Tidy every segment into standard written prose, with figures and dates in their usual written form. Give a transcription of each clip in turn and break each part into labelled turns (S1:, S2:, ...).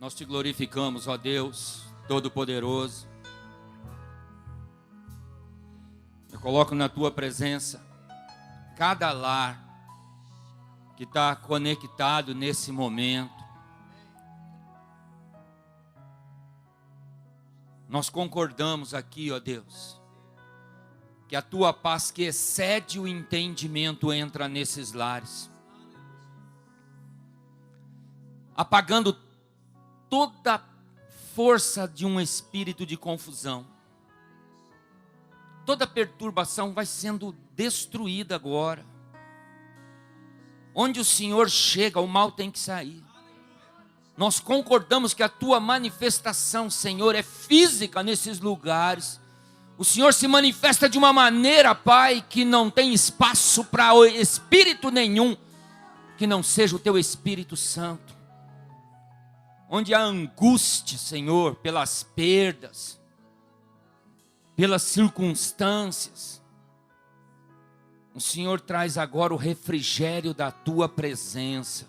S1: Nós te glorificamos, ó Deus Todo-Poderoso. Eu coloco na tua presença cada lar que está conectado nesse momento. Nós concordamos aqui, ó Deus, que a tua paz que excede o entendimento entra nesses lares, apagando toda força de um espírito de confusão. Toda perturbação vai sendo destruída agora. Onde o Senhor chega, o mal tem que sair. Nós concordamos que a tua manifestação, Senhor, é física nesses lugares. O Senhor se manifesta de uma maneira, Pai, que não tem espaço para espírito nenhum que não seja o teu Espírito Santo. Onde há angústia, Senhor, pelas perdas, pelas circunstâncias, o Senhor traz agora o refrigério da tua presença,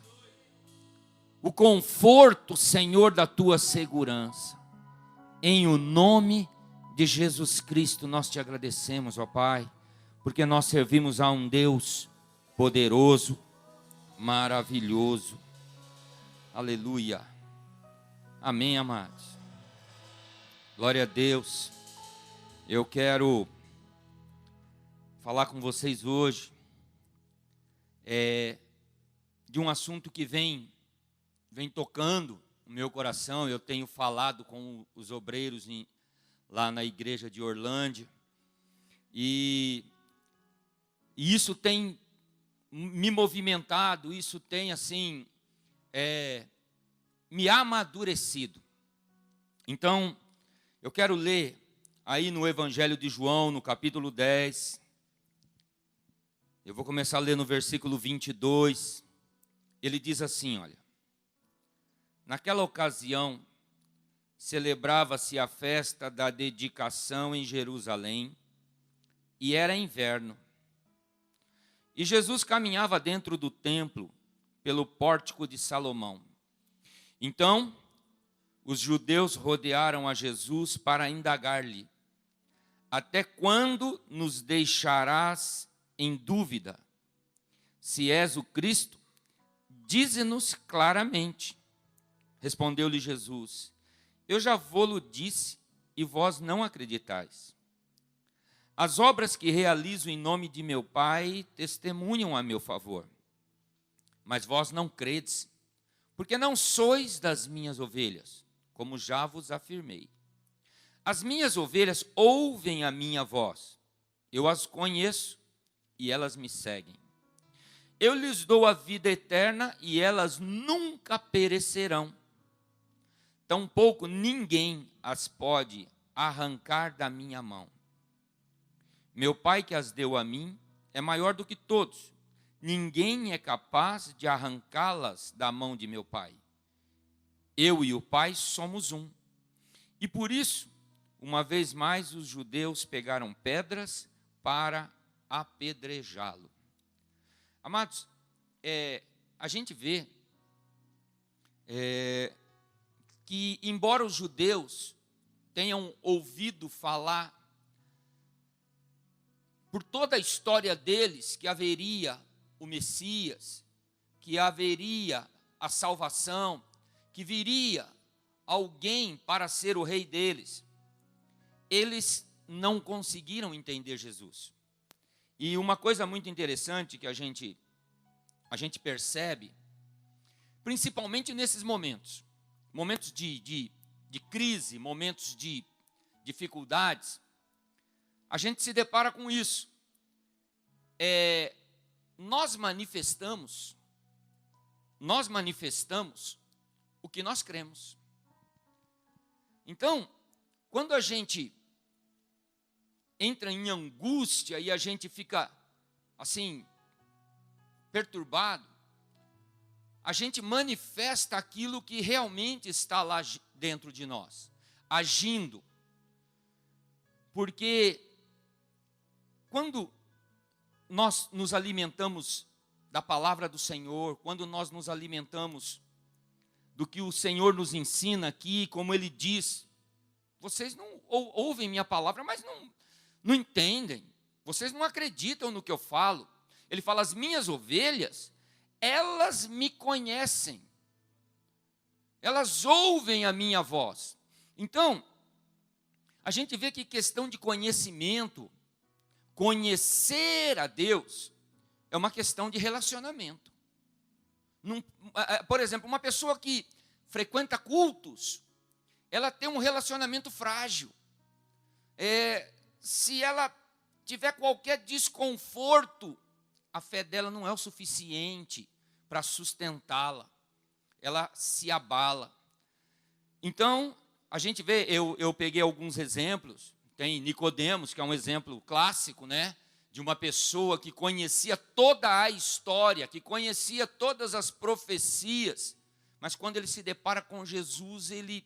S1: o conforto, Senhor, da tua segurança. Em o nome de Jesus Cristo nós te agradecemos, ó Pai, porque nós servimos a um Deus poderoso, maravilhoso. Aleluia. Amém, amados. Glória a Deus. Eu quero falar com vocês hoje de um assunto que vem tocando o meu coração. Eu tenho falado com os obreiros lá na igreja de Orlândia, e isso tem me movimentado, isso tem assim me amadurecido. Então, eu quero ler aí no Evangelho de João, no capítulo 10. Eu vou começar a ler no versículo 22. Ele diz assim, olha: naquela ocasião, celebrava-se a festa da dedicação em Jerusalém, e era inverno. E Jesus caminhava dentro do templo, pelo pórtico de Salomão. Então, os judeus rodearam a Jesus para indagar-lhe: até quando nos deixarás em dúvida? Se és o Cristo, dize-nos claramente. Respondeu-lhe Jesus: eu já vô-lo disse, e vós não acreditais. As obras que realizo em nome de meu Pai testemunham a meu favor. Mas vós não credes, porque não sois das minhas ovelhas, como já vos afirmei. As minhas ovelhas ouvem a minha voz. Eu as conheço e elas me seguem. Eu lhes dou a vida eterna e elas nunca perecerão. Tampouco ninguém as pode arrancar da minha mão. Meu Pai que as deu a mim é maior do que todos. Ninguém é capaz de arrancá-las da mão de meu Pai. Eu e o Pai somos um. E por isso, uma vez mais, os judeus pegaram pedras para apedrejá-lo. Amados, a gente vê que, embora os judeus tenham ouvido falar por toda a história deles que haveria o Messias, que haveria a salvação, que viria alguém para ser o rei deles, eles não conseguiram entender Jesus. E uma coisa muito interessante que a gente percebe, principalmente nesses momentos de crise, momentos de dificuldades, a gente se depara com isso. Nós manifestamos o que nós cremos. Então, quando a gente entra em angústia e a gente fica assim perturbado, a gente manifesta aquilo que realmente está lá dentro de nós, agindo. Porque quando nós nos alimentamos da palavra do Senhor, quando nós nos alimentamos do que o Senhor nos ensina aqui, como Ele diz. Vocês não ouvem minha palavra, mas não entendem. Vocês não acreditam no que eu falo. Ele fala, as minhas ovelhas, elas me conhecem. Elas ouvem a minha voz. Então, a gente vê que questão de conhecimento, conhecer a Deus, é uma questão de relacionamento. Por exemplo, uma pessoa que frequenta cultos, ela tem um relacionamento frágil. Se ela tiver qualquer desconforto, a fé dela não é o suficiente para sustentá-la. Ela se abala. Então, a gente vê, eu peguei alguns exemplos. Tem Nicodemos, que é um exemplo clássico, né? De uma pessoa que conhecia toda a história, que conhecia todas as profecias, mas quando ele se depara com Jesus, ele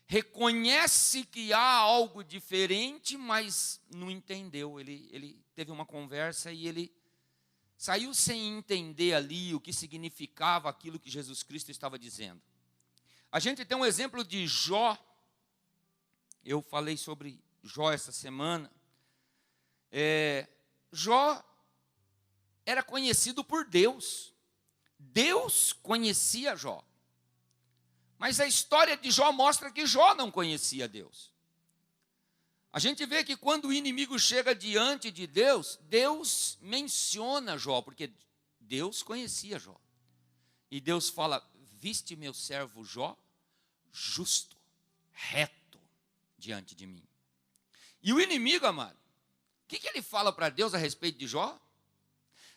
S1: reconhece que há algo diferente, mas não entendeu. Ele teve uma conversa e ele saiu sem entender ali o que significava aquilo que Jesus Cristo estava dizendo. A gente tem um exemplo de Jó. Eu falei sobre Jó essa semana. Jó era conhecido por Deus. Deus conhecia Jó. Mas a história de Jó mostra que Jó não conhecia Deus. A gente vê que quando o inimigo chega diante de Deus, Deus menciona Jó, porque Deus conhecia Jó. E Deus fala, viste meu servo Jó, justo, reto diante de mim. E o inimigo, amado, o que ele fala para Deus a respeito de Jó?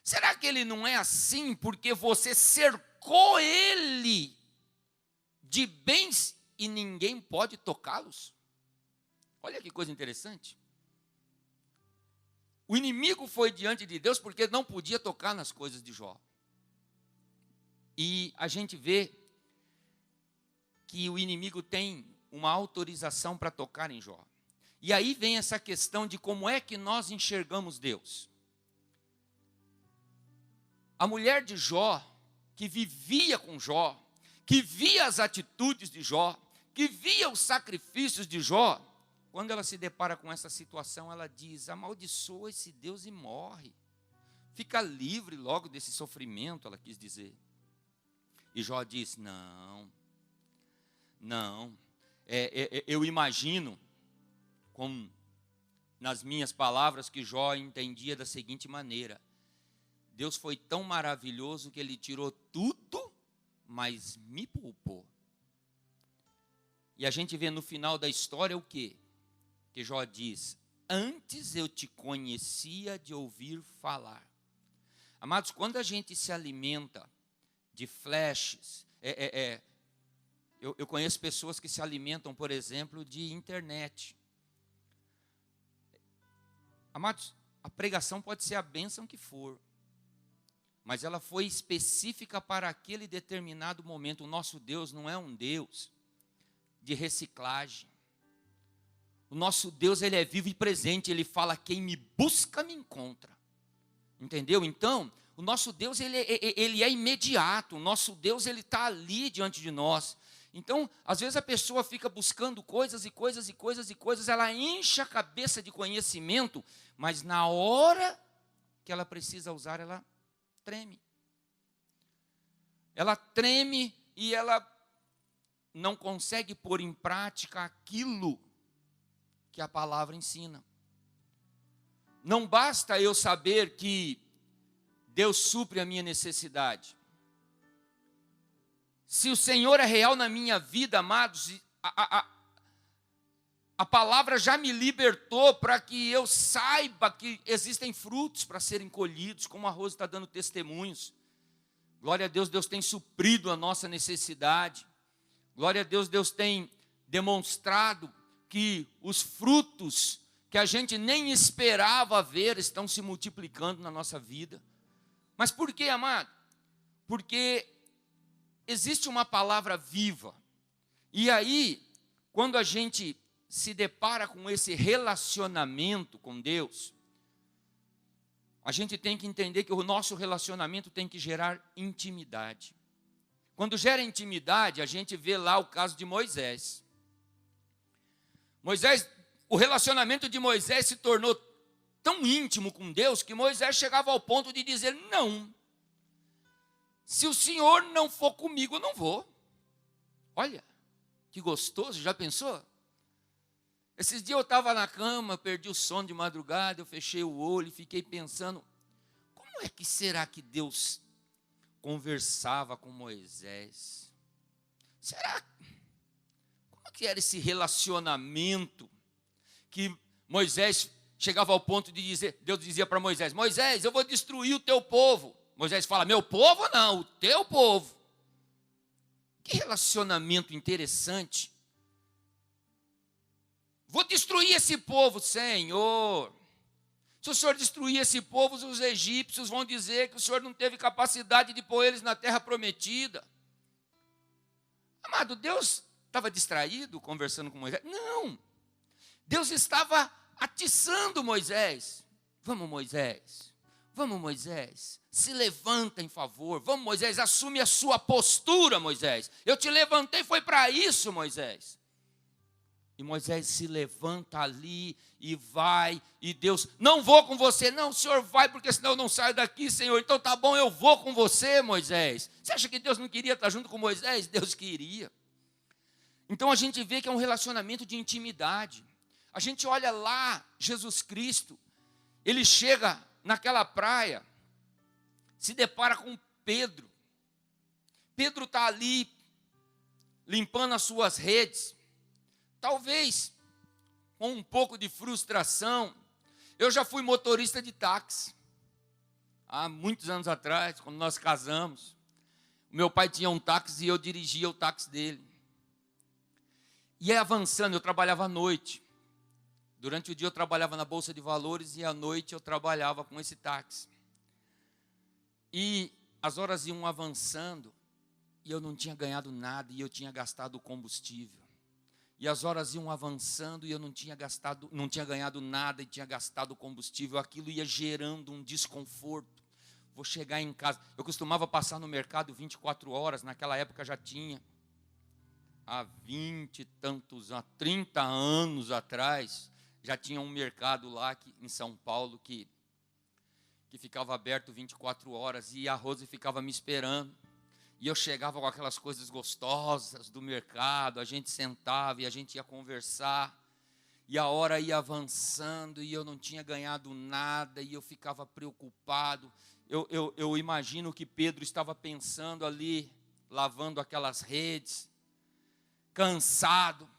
S1: Será que ele não é assim porque você cercou ele de bens e ninguém pode tocá-los? Olha que coisa interessante. O inimigo foi diante de Deus porque não podia tocar nas coisas de Jó. E a gente vê que o inimigo tem uma autorização para tocar em Jó. E aí vem essa questão de como é que nós enxergamos Deus. A mulher de Jó, que vivia com Jó, que via as atitudes de Jó, que via os sacrifícios de Jó, quando ela se depara com essa situação, ela diz, amaldiçoa esse Deus e morre. Fica livre logo desse sofrimento, ela quis dizer. E Jó diz, não. Eu imagino, nas minhas palavras, que Jó entendia da seguinte maneira. Deus foi tão maravilhoso que Ele tirou tudo, mas me poupou. E a gente vê no final da história o quê? Que Jó diz, antes eu te conhecia de ouvir falar. Amados, quando a gente se alimenta de flashes, eu conheço pessoas que se alimentam, por exemplo, de internet. Amados, a pregação pode ser a bênção que for, mas ela foi específica para aquele determinado momento. O nosso Deus não é um Deus de reciclagem. O nosso Deus, Ele é vivo e presente. Ele fala, quem me busca, me encontra. Entendeu? Então, o nosso Deus, ele é imediato. O nosso Deus, Ele está ali diante de nós. Então, às vezes a pessoa fica buscando coisas e coisas e coisas e coisas. Ela enche a cabeça de conhecimento, mas na hora que ela precisa usar, ela treme. Ela treme e ela não consegue pôr em prática aquilo que a palavra ensina. Não basta eu saber que Deus supre a minha necessidade. Se o Senhor é real na minha vida, amados, a palavra já me libertou para que eu saiba que existem frutos para serem colhidos, como a Rose está dando testemunhos. Glória a Deus, Deus tem suprido a nossa necessidade. Glória a Deus, Deus tem demonstrado que os frutos que a gente nem esperava ver estão se multiplicando na nossa vida. Mas por quê, amado? Porque existe uma palavra viva. E aí, quando a gente se depara com esse relacionamento com Deus, a gente tem que entender que o nosso relacionamento tem que gerar intimidade. Quando gera intimidade, a gente vê lá o caso de Moisés. O relacionamento de Moisés se tornou tão íntimo com Deus que Moisés chegava ao ponto de dizer: não, se o Senhor não for comigo, eu não vou. Olha, que gostoso, já pensou? Esses dias eu estava na cama, perdi o sono de madrugada, eu fechei o olho e fiquei pensando, como é que será que Deus conversava com Moisés? Como que era esse relacionamento que Moisés chegava ao ponto de dizer, Deus dizia para Moisés: Moisés, eu vou destruir o teu povo. Moisés fala: meu povo não, o teu povo. Que relacionamento interessante. Vou destruir esse povo, Senhor. Se o Senhor destruir esse povo, os egípcios vão dizer que o Senhor não teve capacidade de pôr eles na terra prometida. Amado, Deus estava distraído conversando com Moisés? Não. Deus estava atiçando Moisés. Vamos, Moisés. Vamos, Moisés. Se levanta em favor. Vamos, Moisés, assume a sua postura, Moisés. Eu te levantei, foi para isso, Moisés. E Moisés se levanta ali e vai, e Deus: não vou com você. Não, o Senhor vai, porque senão eu não saio daqui, Senhor. Então tá bom, eu vou com você, Moisés. Você acha que Deus não queria estar junto com Moisés? Deus queria. Então a gente vê que é um relacionamento de intimidade. A gente olha lá, Jesus Cristo, ele chega naquela praia, se depara com Pedro. Pedro está ali, limpando as suas redes. Talvez com um pouco de frustração. Eu já fui motorista de táxi. Há muitos anos atrás, quando nós casamos. O meu pai tinha um táxi e eu dirigia o táxi dele. E avançando, eu trabalhava à noite. Durante o dia eu trabalhava na Bolsa de Valores e à noite eu trabalhava com esse táxi. E as horas iam avançando e eu não tinha ganhado nada e eu tinha gastado combustível. E as horas iam avançando e eu não tinha ganhado nada e tinha gastado combustível. Aquilo ia gerando um desconforto. Vou chegar em casa. Eu costumava passar no mercado 24 horas, naquela época já tinha. Há 30 anos atrás, já tinha um mercado lá em São Paulo que ficava aberto 24 horas e a Rose ficava me esperando. E eu chegava com aquelas coisas gostosas do mercado, a gente sentava e a gente ia conversar. E a hora ia avançando e eu não tinha ganhado nada e eu ficava preocupado. Eu imagino que Pedro estava pensando ali, lavando aquelas redes, cansado.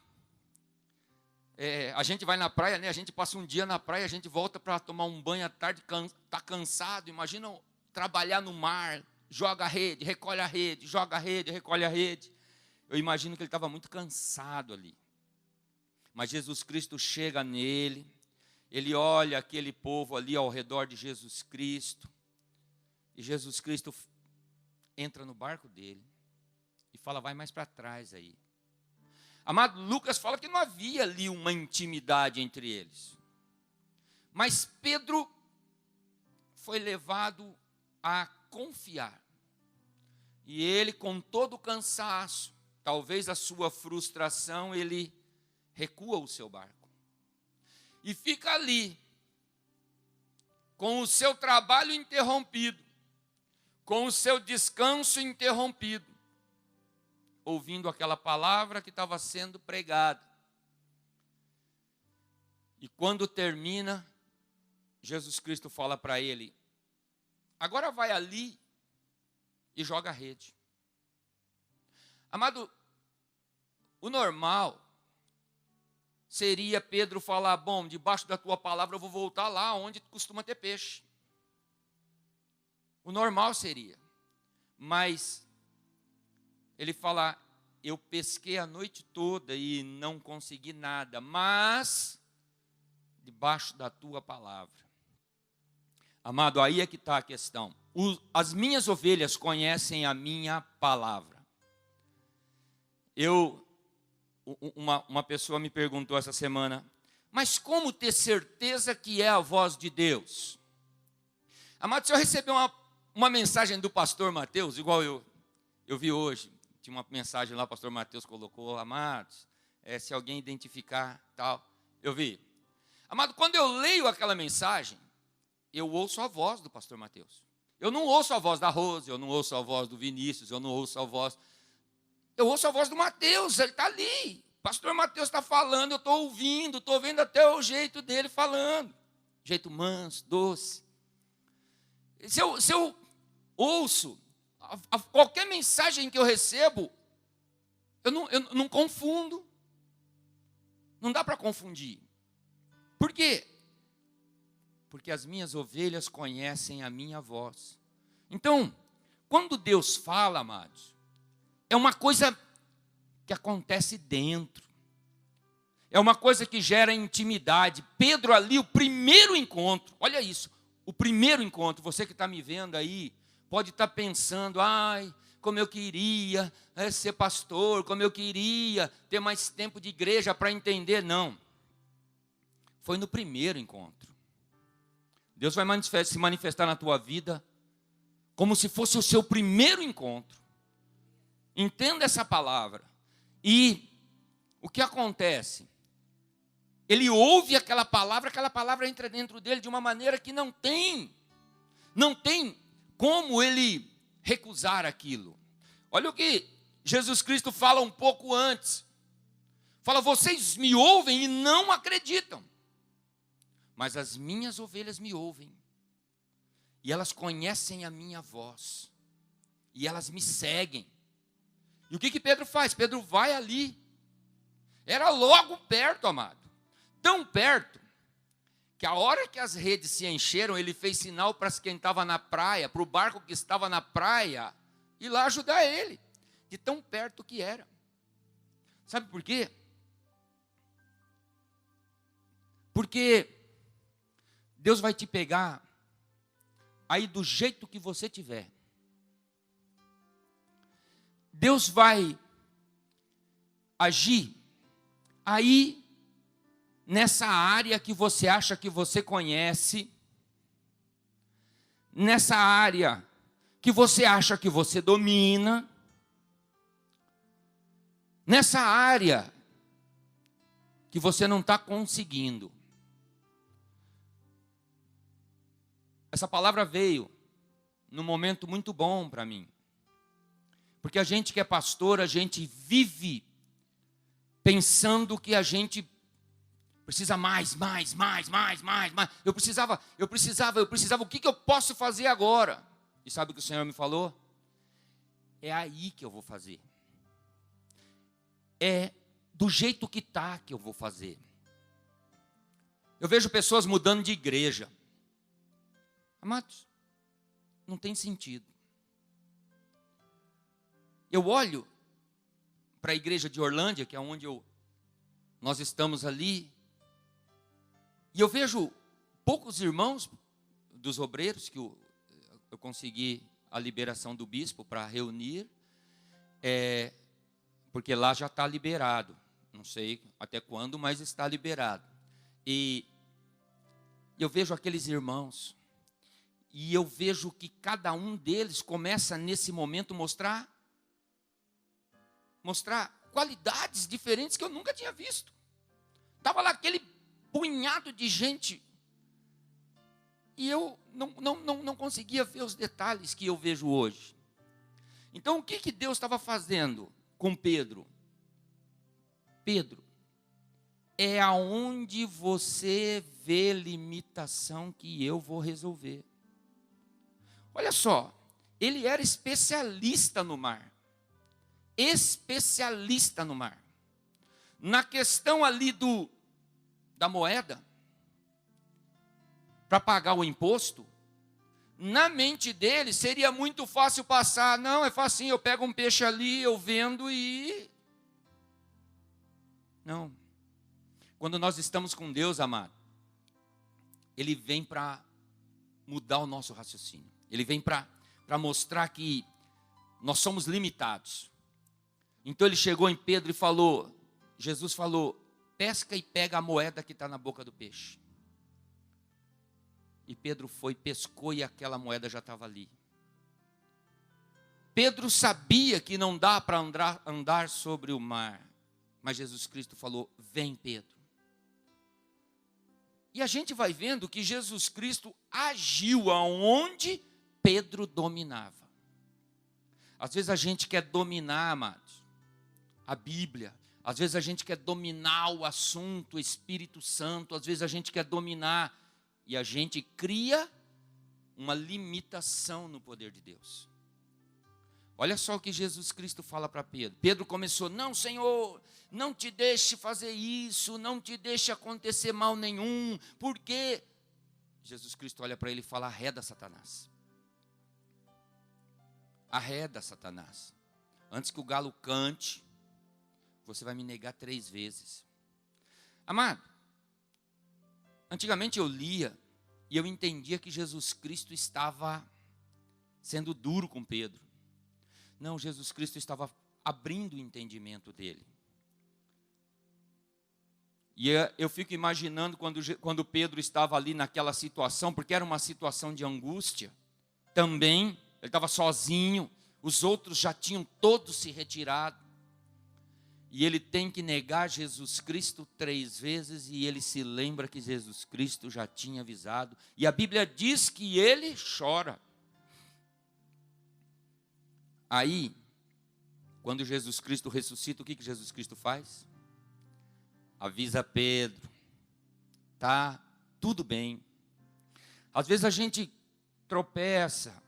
S1: A gente vai na praia, né? A gente passa um dia na praia, a gente volta para tomar um banho à tarde, está cansado. Imagina trabalhar no mar. Joga a rede, recolhe a rede, joga a rede, recolhe a rede. Eu imagino que ele estava muito cansado ali. Mas Jesus Cristo chega nele, ele olha aquele povo ali ao redor de Jesus Cristo, e Jesus Cristo entra no barco dele e fala: vai mais para trás aí. Amado, Lucas fala que não havia ali uma intimidade entre eles. Mas Pedro foi levado a confiar. E ele, com todo o cansaço, talvez a sua frustração, ele recua o seu barco. E fica ali, com o seu trabalho interrompido, com o seu descanso interrompido, ouvindo aquela palavra que estava sendo pregada. E quando termina, Jesus Cristo fala para ele: agora vai ali e joga a rede. Amado, o normal seria Pedro falar: bom, debaixo da tua palavra eu vou voltar lá onde costuma ter peixe. O normal seria. Mas ele fala: eu pesquei a noite toda e não consegui nada, mas debaixo da tua palavra. Amado, aí é que está a questão. As minhas ovelhas conhecem a minha palavra. Uma pessoa me perguntou essa semana: mas como ter certeza que é a voz de Deus? Amado, se eu receber uma mensagem do pastor Mateus, igual eu Eu vi hoje, tinha uma mensagem lá, o pastor Mateus colocou, amados, se alguém identificar, tal. Eu vi. Amado, quando eu leio aquela mensagem, eu ouço a voz do pastor Mateus. Eu não ouço a voz da Rose, eu não ouço a voz do Vinícius, eu não ouço a voz... Eu ouço a voz do Mateus, ele está ali. O pastor Mateus está falando, eu estou ouvindo, estou vendo até o jeito dele falando. Jeito manso, doce. Se eu ouço, qualquer mensagem que eu recebo, eu não confundo. Não dá para confundir. Por quê? Porque as minhas ovelhas conhecem a minha voz. Então, quando Deus fala, amados, é uma coisa que acontece dentro. É uma coisa que gera intimidade. Pedro ali, o primeiro encontro, olha isso, o primeiro encontro, você que está me vendo aí, pode estar pensando, ai, como eu queria ser pastor, como eu queria ter mais tempo de igreja para entender. Não, foi no primeiro encontro. Deus vai se manifestar na tua vida como se fosse o seu primeiro encontro. Entenda essa palavra. E o que acontece? Ele ouve aquela palavra entra dentro dele de uma maneira que não tem como ele recusar aquilo. Olha o que Jesus Cristo fala um pouco antes. Fala, vocês me ouvem e não acreditam. Mas as minhas ovelhas me ouvem. E elas conhecem a minha voz. E elas me seguem. E o que Pedro faz? Pedro vai ali. Era logo perto, amado. Tão perto, que a hora que as redes se encheram, ele fez sinal para quem estava na praia, para o barco que estava na praia, ir lá ajudar ele. De tão perto que era. Sabe por quê? Porque Deus vai te pegar aí do jeito que você tiver. Deus vai agir aí nessa área que você acha que você conhece, nessa área que você acha que você domina, nessa área que você não está conseguindo. Essa palavra veio num momento muito bom para mim. Porque a gente que é pastor, a gente vive pensando que a gente precisa mais. Eu precisava. O que eu posso fazer agora? E sabe o que o Senhor me falou? É aí que eu vou fazer. É do jeito que está que eu vou fazer. Eu vejo pessoas mudando de igreja. Amados, não tem sentido. Eu olho para a igreja de Orlândia, que é onde nós estamos ali, e eu vejo poucos irmãos dos obreiros, que eu consegui a liberação do bispo para reunir, porque lá já está liberado, não sei até quando, mas está liberado. E eu vejo aqueles irmãos, e eu vejo que cada um deles começa nesse momento mostrar qualidades diferentes que eu nunca tinha visto. Estava lá aquele punhado de gente, e eu não conseguia ver os detalhes que eu vejo hoje. Então, o que Deus estava fazendo com Pedro? Pedro, é aonde você vê limitação que eu vou resolver. Olha só, ele era especialista no mar. Especialista no mar. Na questão ali da moeda, para pagar o imposto, na mente dele seria muito fácil passar. Não, é facinho, eu pego um peixe ali, eu vendo e... Não. Quando nós estamos com Deus, amado, Ele vem para mudar o nosso raciocínio. Ele vem para mostrar que nós somos limitados. Então ele chegou em Pedro e falou, Jesus falou, pesca e pega a moeda que está na boca do peixe. E Pedro foi, pescou e aquela moeda já estava ali. Pedro sabia que não dá para andar sobre o mar. Mas Jesus Cristo falou: vem, Pedro. E a gente vai vendo que Jesus Cristo agiu aonde Pedro dominava. Às vezes a gente quer dominar, amados, a Bíblia. Às vezes a gente quer dominar o assunto, o Espírito Santo. Às vezes a gente quer dominar. E a gente cria uma limitação no poder de Deus. Olha só o que Jesus Cristo fala para Pedro. Pedro começou: não, Senhor, não te deixe fazer isso, não te deixe acontecer mal nenhum, porque Jesus Cristo olha para ele e fala: arreda, Satanás. Arreda, Satanás. Antes que o galo cante, você vai me negar 3 vezes. Amado, antigamente eu lia e eu entendia que Jesus Cristo estava sendo duro com Pedro. Não, Jesus Cristo estava abrindo o entendimento dele. E eu fico imaginando quando Pedro estava ali naquela situação, porque era uma situação de angústia. Também, ele estava sozinho, os outros já tinham todos se retirado. E ele tem que negar Jesus Cristo 3 vezes, e ele se lembra que Jesus Cristo já tinha avisado. E a Bíblia diz que ele chora. Aí, quando Jesus Cristo ressuscita, o que Jesus Cristo faz? Avisa Pedro: tá tudo bem. Às vezes a gente tropeça,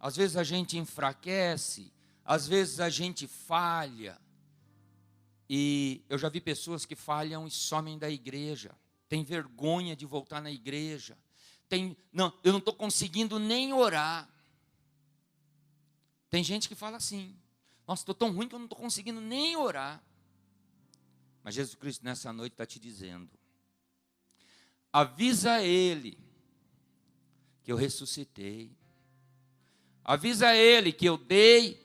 S1: às vezes a gente enfraquece, às vezes a gente falha. E eu já vi pessoas que falham e somem da igreja, tem vergonha de voltar na igreja. Não, eu não estou conseguindo nem orar. Tem gente que fala assim: nossa, estou tão ruim que eu não estou conseguindo nem orar. Mas Jesus Cristo nessa noite está te dizendo: avisa ele que eu ressuscitei. Avisa ele que eu dei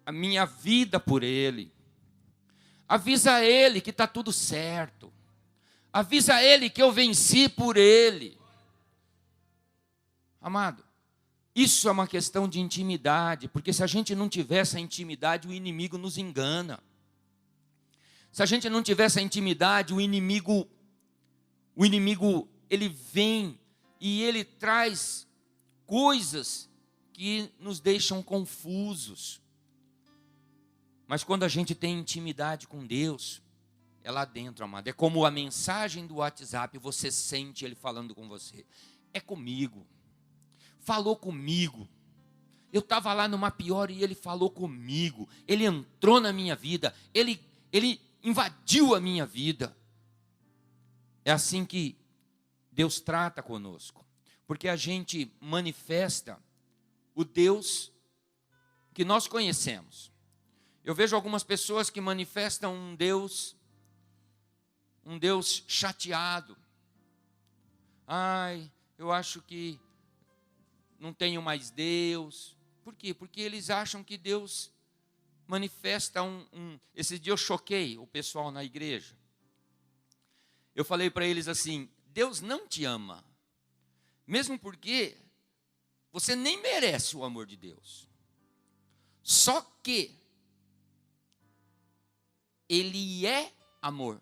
S1: a minha vida por ele. Avisa ele que está tudo certo. Avisa ele que eu venci por ele. Amado, isso é uma questão de intimidade, porque se a gente não tiver essa intimidade, o inimigo nos engana. Se a gente não tiver essa intimidade, o inimigo ele vem e ele traz coisas que nos deixam confusos. Mas quando a gente tem intimidade com Deus, é lá dentro, amado. É como a mensagem do WhatsApp, você sente ele falando com você. É comigo. Falou comigo. Eu estava lá numa pior e ele falou comigo. Ele entrou na minha vida. Ele invadiu a minha vida. É assim que Deus trata conosco. Porque a gente manifesta o Deus que nós conhecemos. Eu vejo algumas pessoas que manifestam um Deus chateado. Ai, eu acho que não tenho mais Deus. Por quê? Porque eles acham que Deus manifesta Esse dia eu choquei o pessoal na igreja. Eu falei para eles assim: Deus não te ama. Mesmo porque você nem merece o amor de Deus. Só que Ele é amor.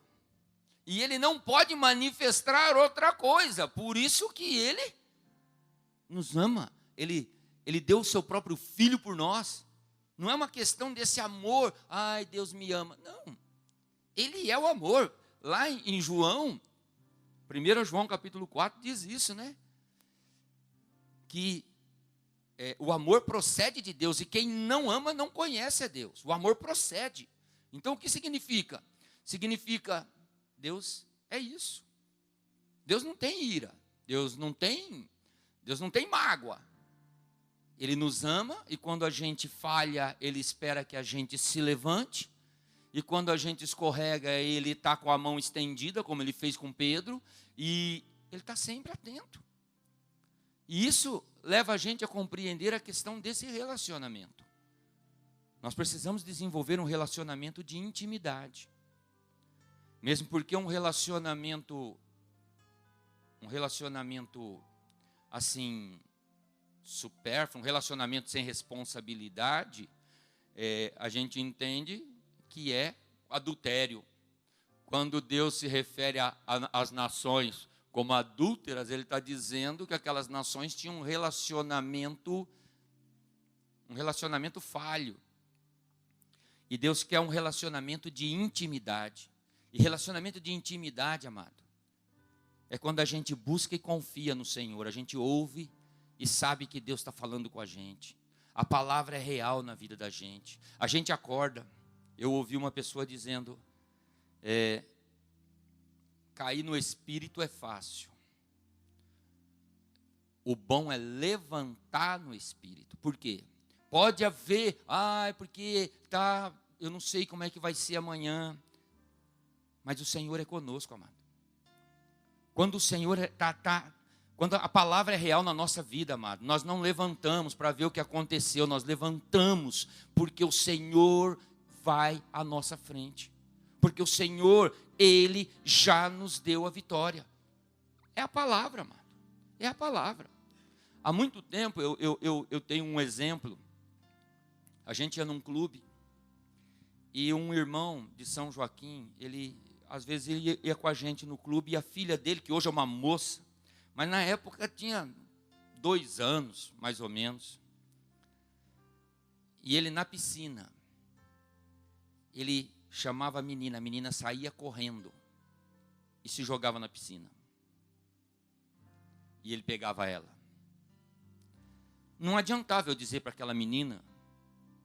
S1: E Ele não pode manifestar outra coisa. Por isso que Ele nos ama. Ele deu o seu próprio Filho por nós. Não é uma questão desse amor. Ai, Deus me ama. Não. Ele é o amor. Lá em João, 1 João capítulo 4 diz isso, né? Que o amor procede de Deus. E quem não ama não conhece a Deus. O amor procede. Então o que significa? Significa, Deus é isso. Deus não tem ira. Deus não tem mágoa. Ele nos ama e quando a gente falha, Ele espera que a gente se levante. E quando a gente escorrega, Ele está com a mão estendida, como Ele fez com Pedro. E Ele está sempre atento. E isso leva a gente a compreender a questão desse relacionamento. Nós precisamos desenvolver um relacionamento de intimidade. Mesmo porque um relacionamento assim, supérfluo, um relacionamento sem responsabilidade, a gente entende que é adultério. Quando Deus se refere às nações como adúlteras, Ele está dizendo que aquelas nações tinham um relacionamento falho. E Deus quer um relacionamento de intimidade. E relacionamento de intimidade, amado, é quando a gente busca e confia no Senhor. A gente ouve e sabe que Deus está falando com a gente. A palavra é real na vida da gente. A gente acorda. Eu ouvi uma pessoa dizendo, cair no espírito é fácil. O bom é levantar no espírito. Por quê? Pode haver, porque eu não sei como é que vai ser amanhã. Mas o Senhor é conosco, amado. Quando o Senhor quando a palavra é real na nossa vida, amado, nós não levantamos para ver o que aconteceu, nós levantamos porque o Senhor vai à nossa frente. Porque o Senhor, Ele já nos deu a vitória. É a palavra, amado. É a palavra. Há muito tempo eu tenho um exemplo. A gente ia num clube e um irmão de São Joaquim, às vezes ele ia com a gente no clube, e a filha dele, que hoje é uma moça, mas na época tinha 2 anos, mais ou menos, e ele na piscina, ele chamava a menina saía correndo e se jogava na piscina, e ele pegava ela. Não adiantava eu dizer para aquela menina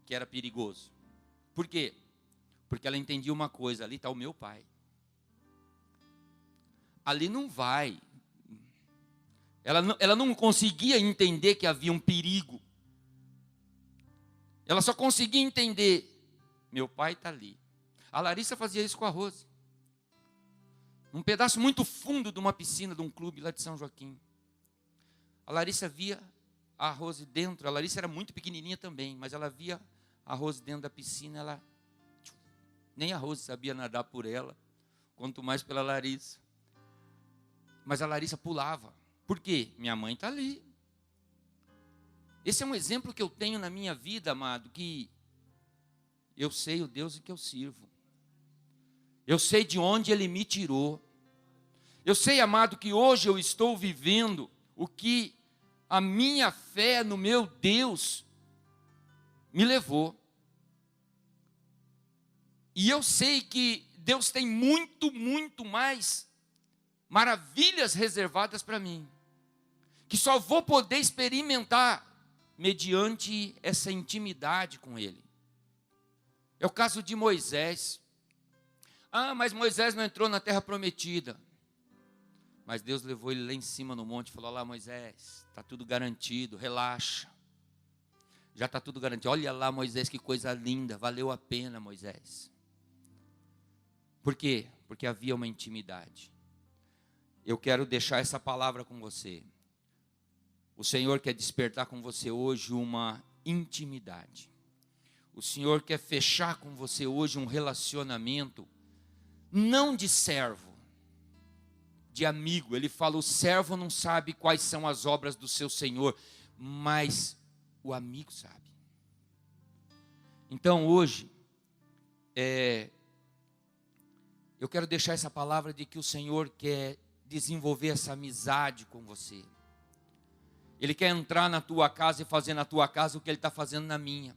S1: que era perigoso. Por quê? Porque ela entendia uma coisa, ali está o meu pai. Ali não vai. Ela não conseguia entender que havia um perigo. Ela só conseguia entender, meu pai está ali. A Larissa fazia isso com a Rose. Um pedaço muito fundo de uma piscina de um clube lá de São Joaquim. A Larissa via a Rose dentro. A Larissa era muito pequenininha também, mas ela via a Rose dentro da piscina. Nem a Rose sabia nadar por ela, quanto mais pela Larissa. Mas a Larissa pulava. Por quê? Minha mãe está ali. Esse é um exemplo que eu tenho na minha vida, amado, que eu sei o Deus que eu sirvo. Eu sei de onde Ele me tirou. Eu sei, amado, que hoje eu estou vivendo o que a minha fé no meu Deus me levou. E eu sei que Deus tem muito, muito mais maravilhas reservadas para mim, que só vou poder experimentar mediante essa intimidade com Ele. É o caso de Moisés. Mas Moisés não entrou na terra prometida. Mas Deus levou ele lá em cima no monte e falou, lá Moisés, está tudo garantido, relaxa. Já está tudo garantido. Olha lá Moisés, que coisa linda, valeu a pena Moisés. Por quê? Porque havia uma intimidade. Eu quero deixar essa palavra com você. O Senhor quer despertar com você hoje uma intimidade. O Senhor quer fechar com você hoje um relacionamento, não de servo, de amigo. Ele fala, o servo não sabe quais são as obras do seu Senhor, mas o amigo sabe. Então hoje, eu quero deixar essa palavra de que o Senhor quer desenvolver essa amizade com você. Ele quer entrar na tua casa e fazer na tua casa o que Ele está fazendo na minha.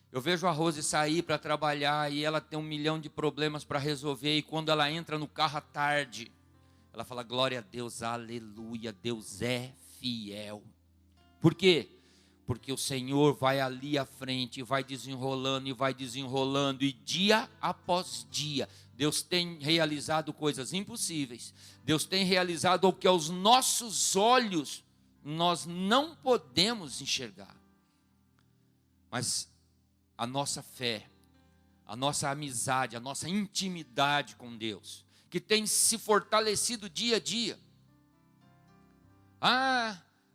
S1: Eu vejo a Rose sair para trabalhar e ela tem 1 milhão de problemas para resolver. E quando ela entra no carro à tarde, ela fala, glória a Deus, aleluia, Deus é fiel. Por quê? Porque o Senhor vai ali à frente, vai desenrolando, e dia após dia, Deus tem realizado coisas impossíveis. Deus tem realizado o que aos nossos olhos nós não podemos enxergar. Mas a nossa fé, a nossa amizade, a nossa intimidade com Deus, que tem se fortalecido dia a dia.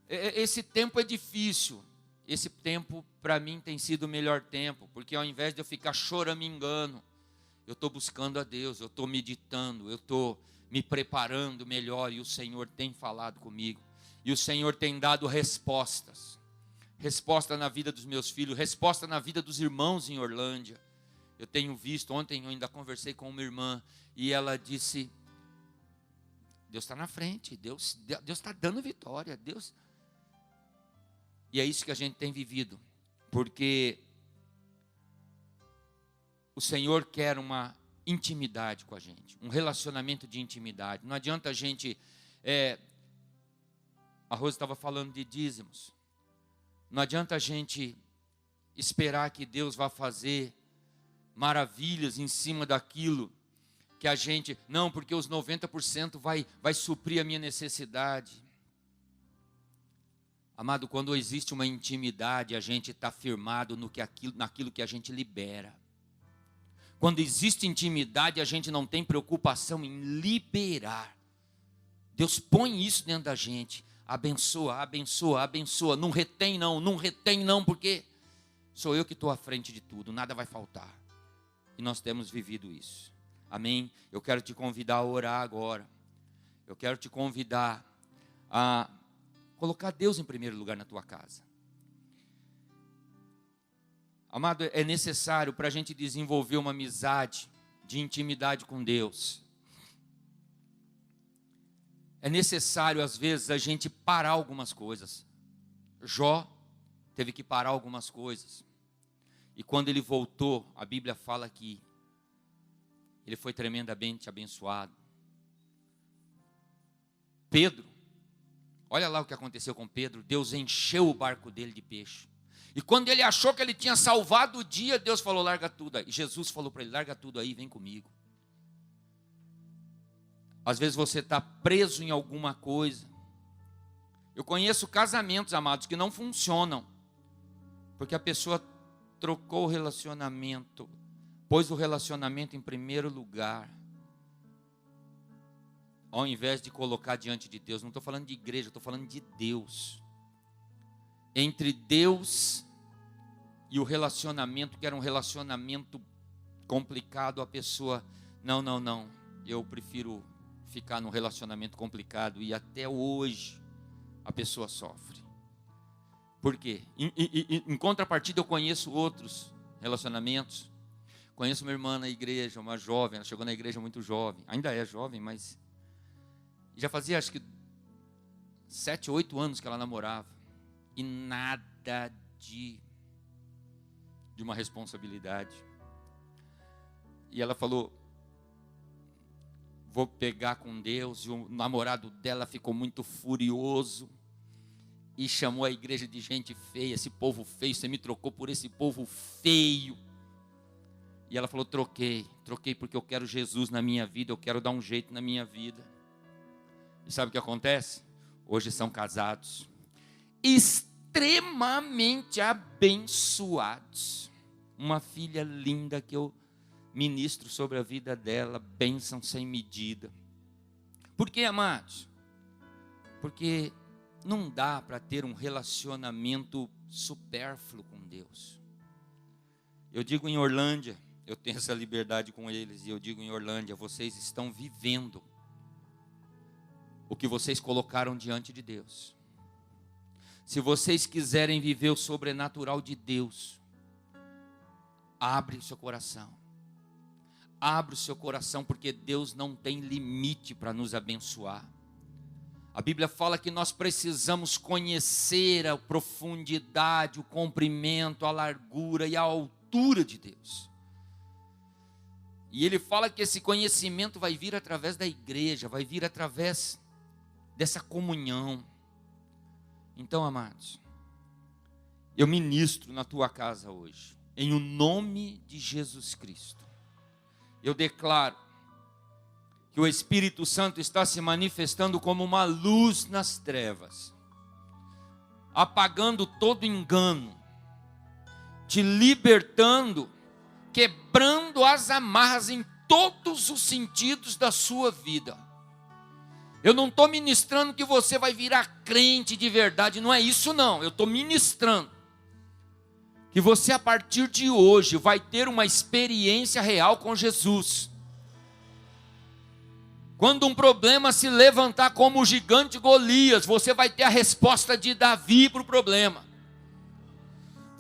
S1: Esse tempo é difícil. Esse tempo para mim tem sido o melhor tempo, porque ao invés de eu ficar choramingando, eu estou buscando a Deus, eu estou meditando, eu estou me preparando melhor, e o Senhor tem falado comigo, e o Senhor tem dado respostas resposta na vida dos meus filhos, resposta na vida dos irmãos em Orlândia. Eu tenho visto, ontem eu ainda conversei com uma irmã e ela disse: Deus está na frente, Deus está dando vitória, Deus. E é isso que a gente tem vivido, porque o Senhor quer uma intimidade com a gente, um relacionamento de intimidade. Não adianta a gente, a Rosa estava falando de dízimos, não adianta a gente esperar que Deus vá fazer maravilhas em cima daquilo que a gente, não, porque os 90% vai suprir a minha necessidade. Amado, quando existe uma intimidade, a gente está firmado naquilo que a gente libera. Quando existe intimidade, a gente não tem preocupação em liberar. Deus põe isso dentro da gente. Abençoa, abençoa, abençoa. Não retém não, porque sou eu que estou à frente de tudo, nada vai faltar. E nós temos vivido isso. Amém? Eu quero te convidar a orar agora. Eu quero te convidar a colocar Deus em primeiro lugar na tua casa. Amado, é necessário para a gente desenvolver uma amizade de intimidade com Deus. É necessário, às vezes, a gente parar algumas coisas. Jó teve que parar algumas coisas. E quando ele voltou, a Bíblia fala que ele foi tremendamente abençoado. Pedro, olha lá o que aconteceu com Pedro. Deus encheu o barco dele de peixe. E quando ele achou que ele tinha salvado o dia, Deus falou: larga tudo aí. E Jesus falou para ele: larga tudo aí, vem comigo. Às vezes você está preso em alguma coisa. Eu conheço casamentos, amados, que não funcionam, porque a pessoa trocou o relacionamento, pôs o relacionamento em primeiro lugar, ao invés de colocar diante de Deus. Não estou falando de igreja, estou falando de Deus. Entre Deus e o relacionamento, que era um relacionamento complicado, a pessoa, não, eu prefiro ficar num relacionamento complicado, e até hoje a pessoa sofre. Por quê? Em contrapartida, eu conheço outros relacionamentos. Conheço uma irmã na igreja, uma jovem, ela chegou na igreja muito jovem, ainda é jovem, mas já fazia acho que 7, 8 anos que ela namorava. E nada de uma responsabilidade. E ela falou: vou pegar com Deus. E o namorado dela ficou muito furioso e chamou a igreja de gente feia. Esse povo feio, você me trocou por esse povo feio. E ela falou: troquei porque eu quero Jesus na minha vida, eu quero dar um jeito na minha vida. E sabe o que acontece? Hoje são casados, extremamente abençoados. Uma filha linda que eu ministro sobre a vida dela, bênção sem medida. Por quê, amados? Porque não dá para ter um relacionamento supérfluo com Deus. Eu digo em Orlândia, eu tenho essa liberdade com eles, e eu digo em Orlândia: vocês estão vivendo o que vocês colocaram diante de Deus. Se vocês quiserem viver o sobrenatural de Deus, abre o seu coração. Abre o seu coração, porque Deus não tem limite para nos abençoar. A Bíblia fala que nós precisamos conhecer a profundidade, o comprimento, a largura e a altura de Deus. E ele fala que esse conhecimento vai vir através da igreja, vai vir através dessa comunhão. Então, amados, eu ministro na tua casa hoje, em o nome de Jesus Cristo. Eu declaro que o Espírito Santo está se manifestando como uma luz nas trevas, apagando todo engano, te libertando, quebrando as amarras em todos os sentidos da sua vida. Eu não estou ministrando que você vai virar crente de verdade, não é isso não. Eu estou ministrando que você, a partir de hoje, vai ter uma experiência real com Jesus. Quando um problema se levantar como o gigante Golias, você vai ter a resposta de Davi para o problema.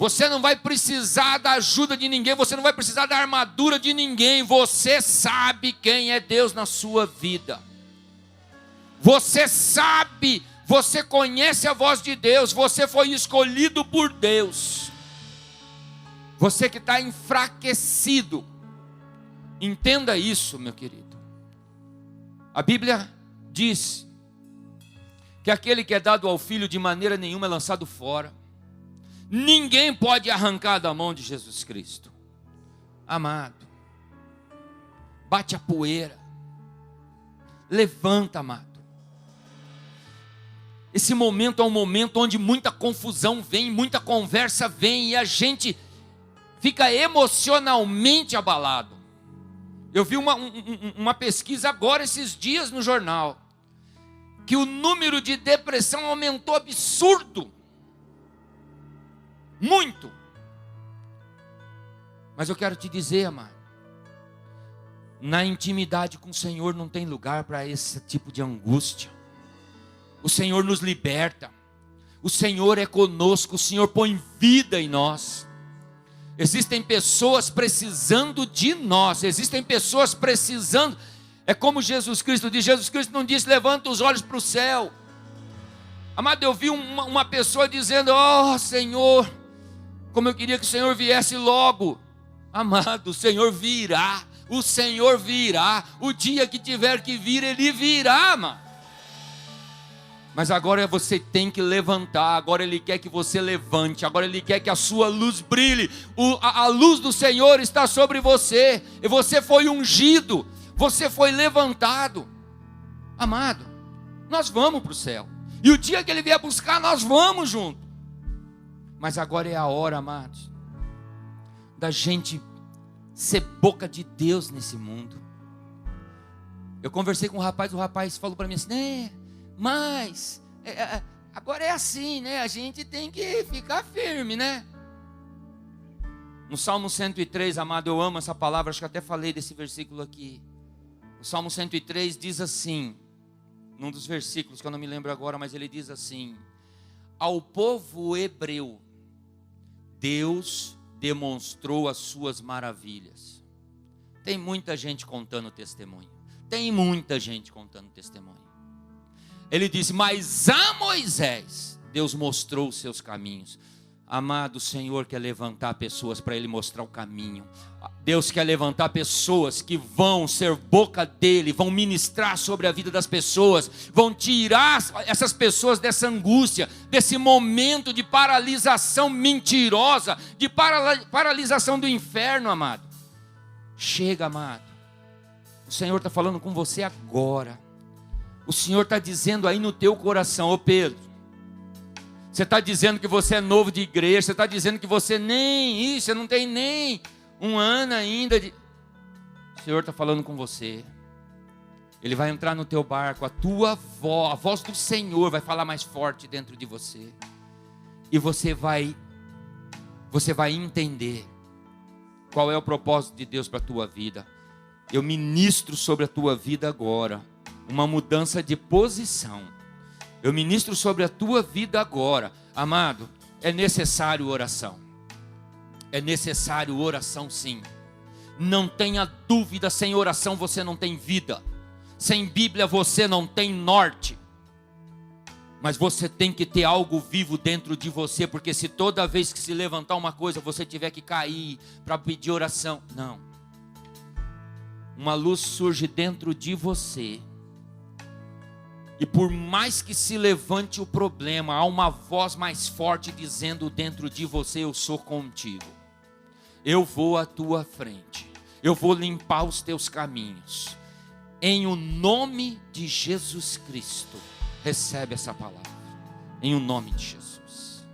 S1: Você não vai precisar da ajuda de ninguém, você não vai precisar da armadura de ninguém. Você sabe quem é Deus na sua vida. Você sabe, você conhece a voz de Deus, você foi escolhido por Deus. Você que está enfraquecido, entenda isso, meu querido. A Bíblia diz que aquele que é dado ao filho de maneira nenhuma é lançado fora. Ninguém pode arrancar da mão de Jesus Cristo. Amado, bate a poeira, levanta, amado. Esse momento é um momento onde muita confusão vem, muita conversa vem, e a gente fica emocionalmente abalado. Eu vi uma pesquisa agora, esses dias no jornal, que o número de depressão aumentou absurdo. Muito. Mas eu quero te dizer, amado, na intimidade com o Senhor não tem lugar para esse tipo de angústia. O Senhor nos liberta. O Senhor é conosco. O Senhor põe vida em nós. Existem pessoas precisando de nós. Existem pessoas precisando. É como Jesus Cristo diz. Jesus Cristo não disse: levanta os olhos para o céu. Amado, eu vi uma pessoa dizendo: oh Senhor, como eu queria que o Senhor viesse logo. Amado, o Senhor virá. O Senhor virá. O dia que tiver que vir, Ele virá, amado. Mas agora você tem que levantar. Agora Ele quer que você levante. Agora Ele quer que a sua luz brilhe. A luz do Senhor está sobre você. E você foi ungido. Você foi levantado. Amado, nós vamos para o céu. E o dia que Ele vier buscar, nós vamos junto. Mas agora é a hora, amados, da gente ser boca de Deus nesse mundo. Eu conversei com o rapaz falou para mim assim: mas agora é assim, né? A gente tem que ficar firme, né? No Salmo 103, amado, eu amo essa palavra, acho que até falei desse versículo aqui. O Salmo 103 diz assim, num dos versículos que eu não me lembro agora, mas ele diz assim: ao povo hebreu, Deus demonstrou as suas maravilhas. Tem muita gente contando testemunho. Tem muita gente contando testemunho. Ele disse: mas a Moisés, Deus mostrou os seus caminhos. Amado, o Senhor quer levantar pessoas para Ele mostrar o caminho. Deus quer levantar pessoas que vão ser boca dEle, vão ministrar sobre a vida das pessoas, vão tirar essas pessoas dessa angústia, desse momento de paralisação mentirosa, de paralisação do inferno, amado. Chega, amado. O Senhor está falando com você agora. O Senhor está dizendo aí no teu coração: ô Pedro, você está dizendo que você é novo de igreja, você está dizendo que você nem isso, você não tem nem um ano ainda de... O Senhor está falando com você. Ele vai entrar no teu barco, a tua voz, a voz do Senhor vai falar mais forte dentro de você. E você vai entender qual é o propósito de Deus para a tua vida. Eu ministro sobre a tua vida agora uma mudança de posição. Eu ministro sobre a tua vida agora. Amado, é necessário oração. É necessário oração, sim. Não tenha dúvida, sem oração você não tem vida. Sem Bíblia você não tem norte. Mas você tem que ter algo vivo dentro de você, porque se toda vez que se levantar uma coisa você tiver que cair para pedir oração, não. Uma luz surge dentro de você. E por mais que se levante o problema, há uma voz mais forte dizendo dentro de você: eu sou contigo. Eu vou à tua frente. Eu vou limpar os teus caminhos. Em o nome de Jesus Cristo, recebe essa palavra. Em o nome de Jesus.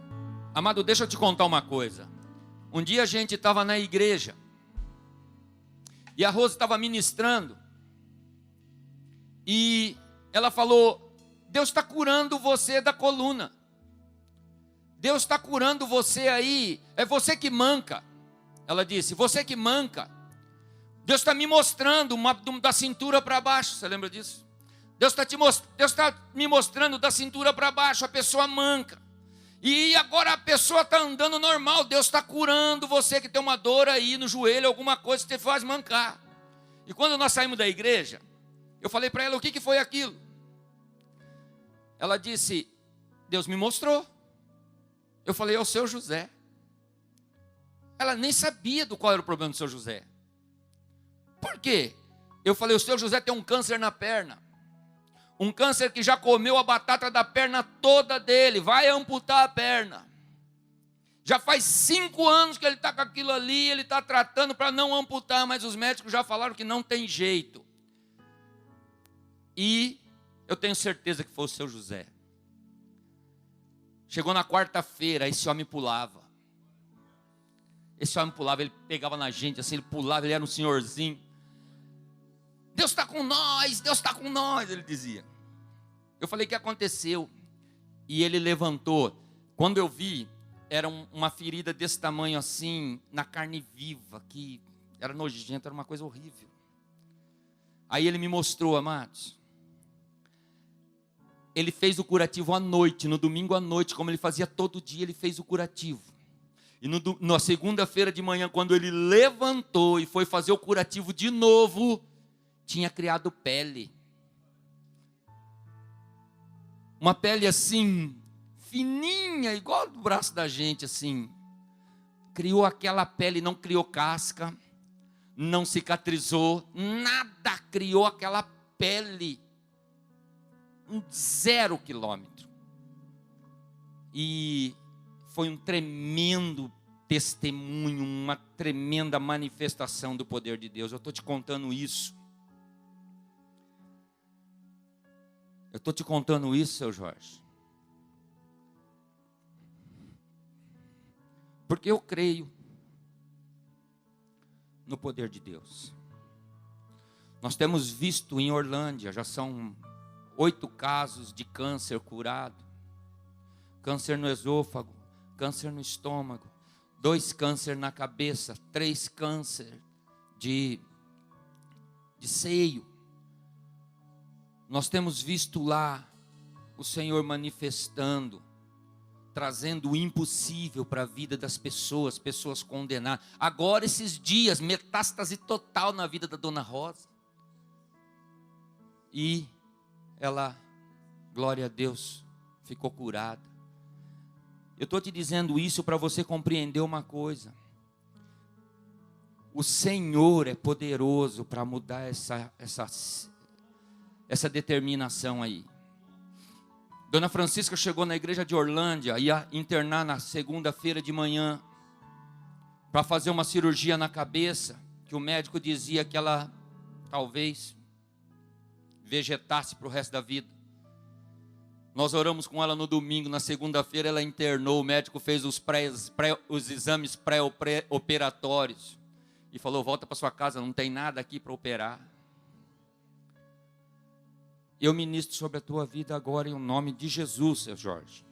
S1: Amado, deixa eu te contar uma coisa. Um dia a gente estava na igreja. E a Rose estava ministrando. E ela falou: Deus está curando você da coluna. Deus está curando você aí. É você que manca. Ela disse: você que manca. Deus está me mostrando da cintura para baixo. Você lembra disso? Deus está me mostrando da cintura para baixo. A pessoa manca. E agora a pessoa está andando normal, Deus está curando você que tem uma dor aí no joelho, alguma coisa que te faz mancar. E quando nós saímos da igreja, eu falei para ela, o que foi aquilo? Ela disse, Deus me mostrou. Eu falei, é o seu José. Ela nem sabia do qual era o problema do seu José. Por quê? Eu falei, o seu José tem um câncer na perna. Um câncer que já comeu a batata da perna toda dele. Vai amputar a perna. Já faz 5 anos que ele está com aquilo ali. Ele está tratando para não amputar. Mas os médicos já falaram que não tem jeito. E eu tenho certeza que foi o seu José. Chegou na quarta-feira, esse homem pulava. Esse homem pulava, ele pegava na gente assim, ele pulava, ele era um senhorzinho. Deus está com nós, Deus está com nós, ele dizia. Eu falei, o que aconteceu? E ele levantou. Quando eu vi, era uma ferida desse tamanho assim, na carne viva, que era nojento, era uma coisa horrível. Aí ele me mostrou, amados. Ele fez o curativo à noite, no domingo à noite, como ele fazia todo dia, ele fez o curativo. E na segunda-feira de manhã, quando ele levantou e foi fazer o curativo de novo, tinha criado pele. Uma pele assim, fininha, igual do braço da gente, assim. Criou aquela pele, não criou casca, não cicatrizou, nada, criou aquela pele. 0 quilômetro. E foi um tremendo testemunho, uma tremenda manifestação do poder de Deus. Eu estou te contando isso. Eu estou te contando isso, seu Jorge. Porque eu creio no poder de Deus. Nós temos visto em Orlândia, já são 8 casos de câncer curado. Câncer no esôfago, câncer no estômago, 2 câncer na cabeça, 3 câncer de seio. Nós temos visto lá o Senhor manifestando, trazendo o impossível para a vida das pessoas, pessoas condenadas. Agora esses dias, metástase total na vida da dona Rosa. E ela, glória a Deus, ficou curada. Eu estou te dizendo isso para você compreender uma coisa. O Senhor é poderoso para mudar essa determinação aí. Dona Francisca chegou na igreja de Orlândia, ia internar na segunda-feira de manhã, para fazer uma cirurgia na cabeça, que o médico dizia que ela talvez vegetasse para o resto da vida. Nós oramos com ela no domingo, na segunda-feira ela internou, o médico fez os exames pré-operatórios e falou, volta para sua casa, não tem nada aqui para operar. Eu ministro sobre a tua vida agora em nome de Jesus, seu Jorge.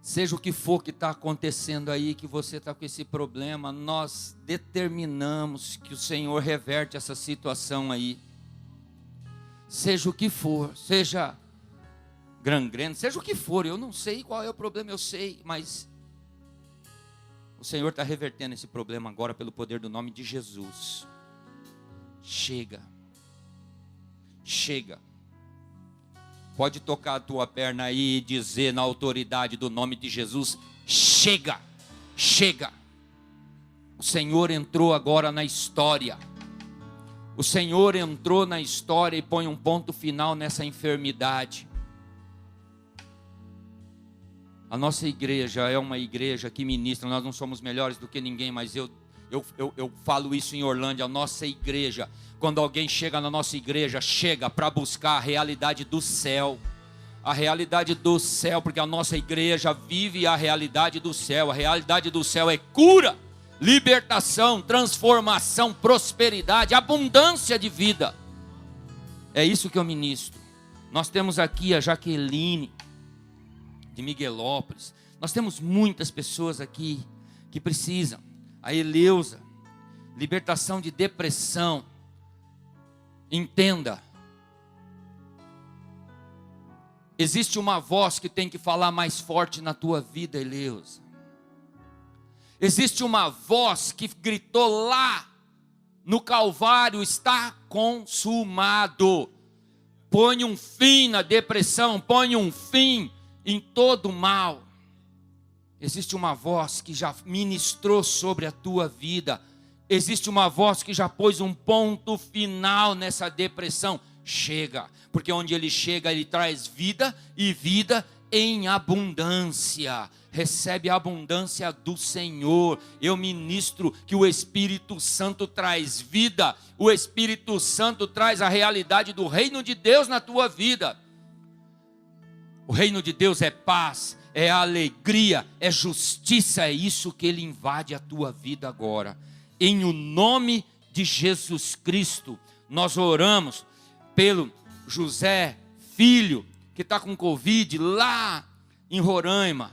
S1: Seja o que for que está acontecendo aí, que você está com esse problema, nós determinamos que o Senhor reverte essa situação aí. Seja o que for, seja gangrena, seja o que for, eu não sei qual é o problema, eu sei, mas o Senhor está revertendo esse problema agora pelo poder do nome de Jesus. Chega. Chega. Pode tocar a tua perna aí e dizer na autoridade do nome de Jesus, chega, chega. O Senhor entrou agora na história. O Senhor entrou na história e põe um ponto final nessa enfermidade. A nossa igreja é uma igreja que ministra, nós não somos melhores do que ninguém, mas eu falo isso em Orlândia, a nossa igreja, quando alguém chega na nossa igreja, chega para buscar a realidade do céu. A realidade do céu, porque a nossa igreja vive a realidade do céu. A realidade do céu é cura, libertação, transformação, prosperidade, abundância de vida. É isso que eu ministro. Nós temos aqui a Jaqueline, de Miguelópolis. Nós temos muitas pessoas aqui que precisam. A Eleusa, libertação de depressão. Entenda. Existe uma voz que tem que falar mais forte na tua vida, Eleusa. Existe uma voz que gritou lá no Calvário: está consumado. Põe um fim na depressão, põe um fim em todo o mal. Existe uma voz que já ministrou sobre a tua vida. Existe uma voz que já pôs um ponto final nessa depressão. Chega, porque onde ele chega, ele traz vida e vida em abundância. Recebe a abundância do Senhor. Eu ministro que o Espírito Santo traz vida. O Espírito Santo traz a realidade do reino de Deus na tua vida. O reino de Deus é paz, é alegria, é justiça. É isso que ele invade a tua vida agora. Em o nome de Jesus Cristo, nós oramos pelo José Filho, que está com Covid lá em Roraima.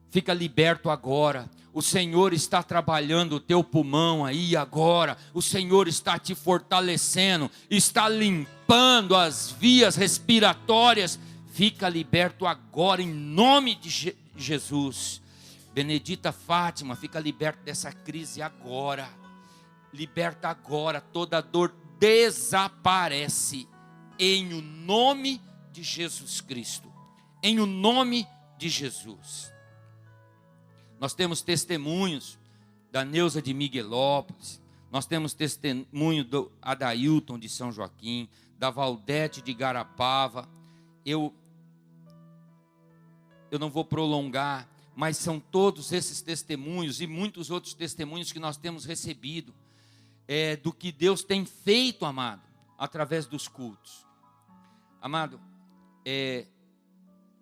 S1: Fica liberto agora. O Senhor está trabalhando o teu pulmão aí agora. O Senhor está te fortalecendo, está limpando as vias respiratórias. Fica liberto agora em nome de Jesus. Benedita Fátima, fica liberto dessa crise agora. Liberta agora, toda dor desaparece em o nome de Jesus Cristo. Em o nome de Jesus. Nós temos testemunhos da Neuza de Miguelópolis, nós temos testemunho do Adailton de São Joaquim, da Valdete de Garapava. Eu não vou prolongar, mas são todos esses testemunhos e muitos outros testemunhos que nós temos recebido do que Deus tem feito, amado, através dos cultos. Amado,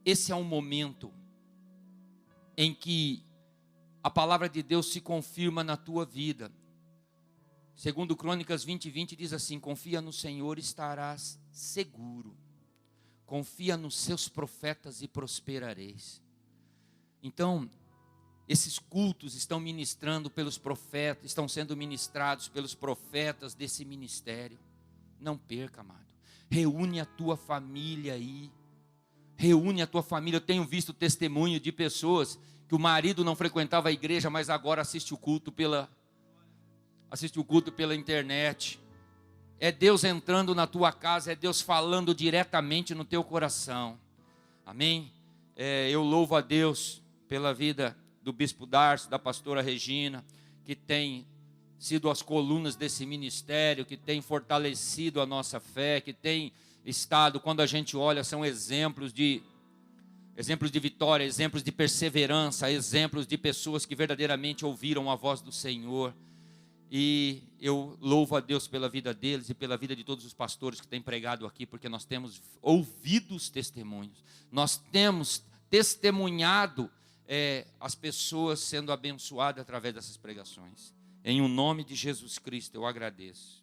S1: esse é um momento em que a palavra de Deus se confirma na tua vida. Segundo Crônicas 20:20 diz assim: confia no Senhor e estarás seguro. Confia nos seus profetas e prosperareis. Então, esses cultos estão ministrando pelos profetas, estão sendo ministrados pelos profetas desse ministério. Não perca, amado. Reúne a tua família aí. Reúne a tua família. Eu tenho visto testemunho de pessoas que o marido não frequentava a igreja, mas agora assiste o culto pela internet. É Deus entrando na tua casa, é Deus falando diretamente no teu coração. Amém? Eu louvo a Deus pela vida do Bispo Darcio, da pastora Regina, que tem sido as colunas desse ministério, que tem fortalecido a nossa fé, que tem estado, quando a gente olha, são exemplos de vitória, exemplos de perseverança, exemplos de pessoas que verdadeiramente ouviram a voz do Senhor. E eu louvo a Deus pela vida deles e pela vida de todos os pastores que têm pregado aqui, porque nós temos ouvido os testemunhos, nós temos testemunhado as pessoas sendo abençoadas através dessas pregações. Em o nome de Jesus Cristo eu agradeço.